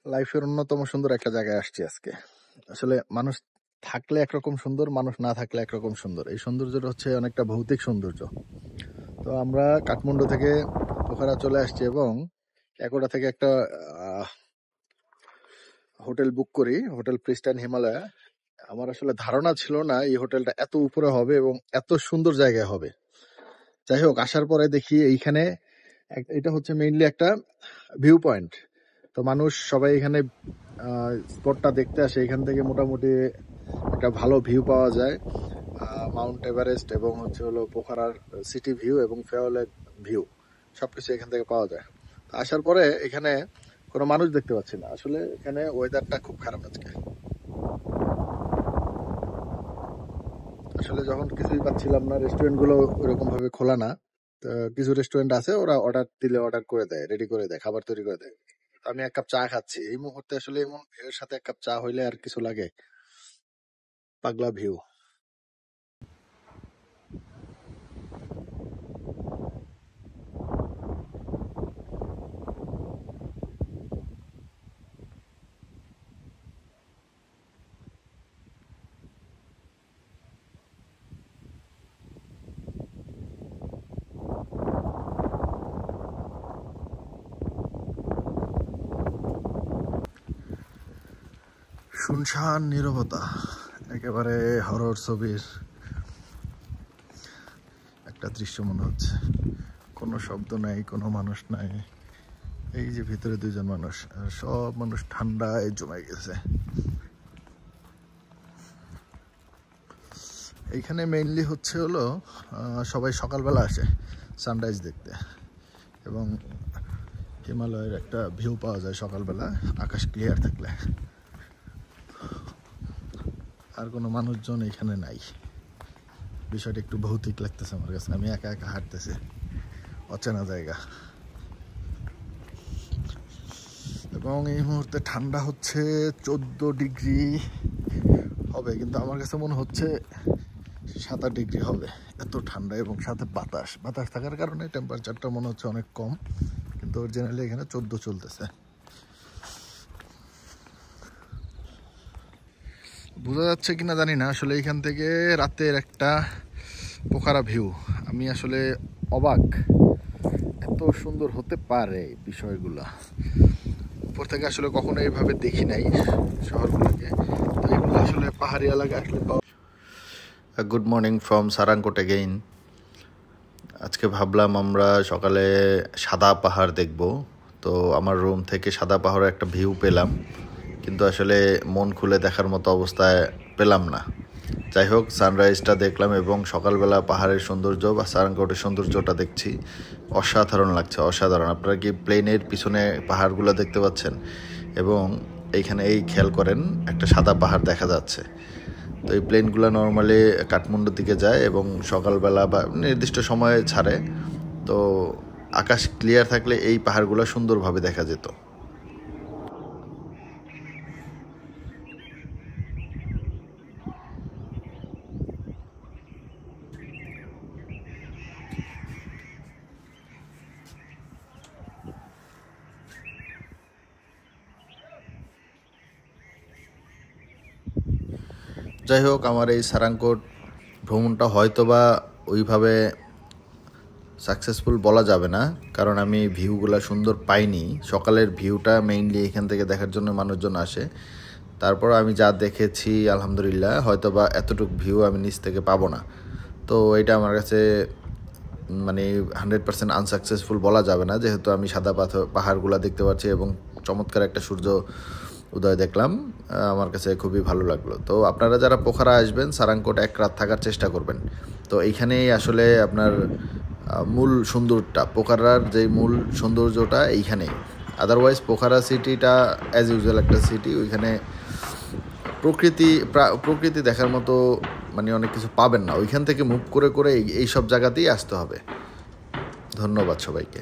লাইফের অন্যতম সুন্দর একটা জায়গায় আসছি আজকে। আসলে মানুষ থাকলে একরকম সুন্দর, মানুষ না থাকলে একরকম সুন্দর। এই সৌন্দর্যটা হচ্ছে অনেকটা ভৌতিক সৌন্দর্য। তো আমরা কাঠমান্ডু থেকে পোখারা চলে আসছি এবং একোটা থেকে একটা হোটেল বুক করি, হোটেল প্রিস্টাইন হিমালয়া। আমার আসলে ধারণা ছিল না এই হোটেলটা এত উপরে হবে এবং এত সুন্দর জায়গায় হবে। যাই হোক, আসার পরে দেখি এইখানে এটা হচ্ছে মেইনলি একটা ভিউ পয়েন্ট। তো মানুষ সবাই এখানে স্পটটা দেখতে আসে। এখান থেকে মোটামুটি একটা ভালো ভিউ পাওয়া যায়, মাউন্ট এভারেস্ট এবং হচ্ছে হলো পোখারার সিটি ভিউ এবং ফেওয়ালের ভিউ, সবকিছু এখান থেকে পাওয়া যায়। তো আসার পরে এখানে কোনো মানুষ দেখতে পাচ্ছি না। আসলে এখানে ওয়েদারটা খুব খারাপ আজকে। আসলে যখন কিছুই পাচ্ছিলাম না, রেস্টুরেন্টগুলো ওইরকম ভাবে খোলা না। তো কিছু রেস্টুরেন্ট আছে, ওরা অর্ডার দিলে অর্ডার করে দেয়, রেডি করে দেয়, খাবার তৈরি করে দেয়। আমি এক কাপ চা খাচ্ছি এই মুহূর্তে। আসলে এমন এর সাথে এক কাপ চা হইলে আর কিছু লাগে। পাগলা ভিউ। শুনশান নীরবতা, একেবারে হরর ছবির একটা দৃশ্য মনে হচ্ছে। কোনো শব্দ নাই, কোনো মানুষ নাই। এই যে ভিতরে দুইজন মানুষ, আর সব মানুষ ঠান্ডায় জমে গেছে। এইখানে মেইনলি হচ্ছে হলো সবাই সকালবেলা আসে সানরাইজ দেখতে, এবং হিমালয়ের একটা ভিউ পাওয়া যায় সকালবেলা, আকাশ ক্লিয়ার থাকলে। আর কোনো মানুষজন এখানে নাই। বিষয়টা একটু ভৌতিক লাগতেছে আমার কাছে। আমি একা একা হাঁটতেছি, অচেনা জায়গা, এবং এই মুহূর্তে ঠান্ডা হচ্ছে 14 ডিগ্রি হবে, কিন্তু আমার কাছে মনে হচ্ছে 7-8 ডিগ্রি হবে। এত ঠান্ডা, এবং সাথে বাতাস বাতাস থাকার কারণে টেম্পারেচারটা মনে হচ্ছে অনেক কম, কিন্তু অরিজিনালি এখানে 14 চলতেছে। বোঝা যাচ্ছে কিনা জানি না। আসলে এখান থেকে রাতের একটা পোখারা ভিউ, আমি আসলে অবাক, এত সুন্দর হতে পারে বিষয়গুলা। উপর থেকে আসলে কখনো এইভাবে দেখি নাই শহরগুলোকে। তো এগুলো আসলে পাহাড়ি এলাকা আসলে। Good morning from Sarangkot again. আজকে ভাবলাম আমরা সকালে সাদা পাহাড় দেখব। তো আমার রুম থেকে সাদা পাহাড়ের একটা ভিউ পেলাম, কিন্তু আসলে মন খুলে দেখার মতো অবস্থায় পেলাম না। যাই হোক, সানরাইজটা দেখলাম এবং সকালবেলা পাহাড়ের সৌন্দর্য বা সারাংকোটের সৌন্দর্যটা দেখছি। অসাধারণ লাগছে, অসাধারণ। আপনারা কি প্লেনের পিছনে পাহাড়গুলো দেখতে পাচ্ছেন? এবং এইখানে এই খেয়াল করেন, একটা সাদা পাহাড় দেখা যাচ্ছে। তো এই প্লেনগুলো নর্মালি কাঠমান্ডুর দিকে যায় এবং সকালবেলা বা নির্দিষ্ট সময়ে ছাড়ে। তো আকাশ ক্লিয়ার থাকলে এই পাহাড়গুলো সুন্দরভাবে দেখা যেত। যাই হোক, আমার এই সারাংকোট ভ্রমণটা হয়তো বা ওইভাবে সাকসেসফুল বলা যাবে না, কারণ আমি ভিউগুলো সুন্দর পাইনি। সকালের ভিউটা মেইনলি এখান থেকে দেখার জন্য মানুষজন আসে। তারপর আমি যা দেখেছি আলহামদুলিল্লাহ, হয়তো বা এতটুকু ভিউ আমি নিচ থেকে পাবো না। তো এটা আমার কাছে মানে 100% আনসাকসেসফুল বলা যাবে না, যেহেতু আমি সাদা পাহাড়গুলো দেখতে পাচ্ছি এবং চমৎকার একটা সূর্য উদয় দেখলাম। আমার কাছে খুবই ভালো লাগলো। তো আপনারা যারা পোখারা আসবেন, সারাংকোট এক রাত থাকার চেষ্টা করবেন। তো এইখানেই আসলে আপনার মূল সুন্দরটা, পোখারার যে মূল সৌন্দর্যটা এইখানেই। আদারওয়াইজ পোখারা সিটিটা অ্যাজ ইউজুয়াল একটা সিটি, ওইখানে প্রকৃতি দেখার মতো মানে অনেক কিছু পাবেন না। ওইখান থেকে মুভ করে করে এই সব জায়গাতেই আসতে হবে। ধন্যবাদ সবাইকে।